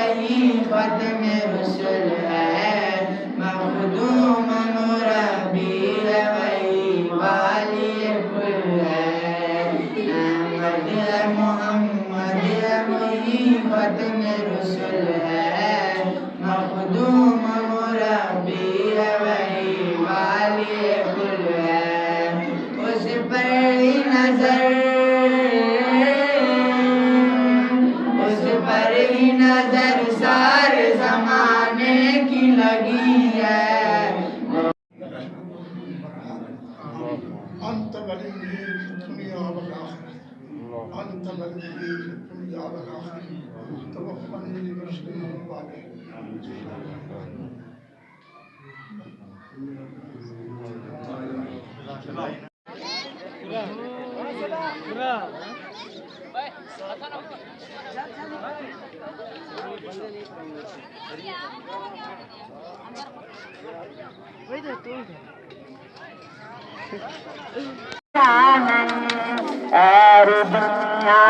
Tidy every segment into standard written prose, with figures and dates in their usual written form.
वही खत्म रुसुल है, मखदूम मुरब्बी है वही वाली कुल है। अहमद है मोहम्मद है वही खत्म रुसुल है, मखदूम मुरब्बी है वही वाली कुल है। उस पर ही नजर सारे जमाने की लगी है। أنت ولي في الدنيا والآخرة، أنت ولي في الدنيا والآخرة، توفني مسلما صالحا. और दुनिया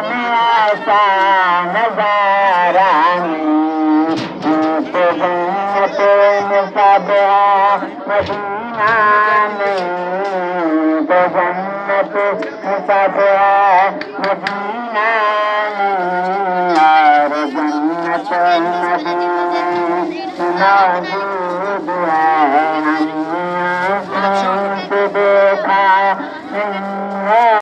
में ऐसा नजारा नहीं, तो जन्नत में सब है मदीना में, तो जन्नत में सब है मदीना में। और जन्नत मदीना मौजूद है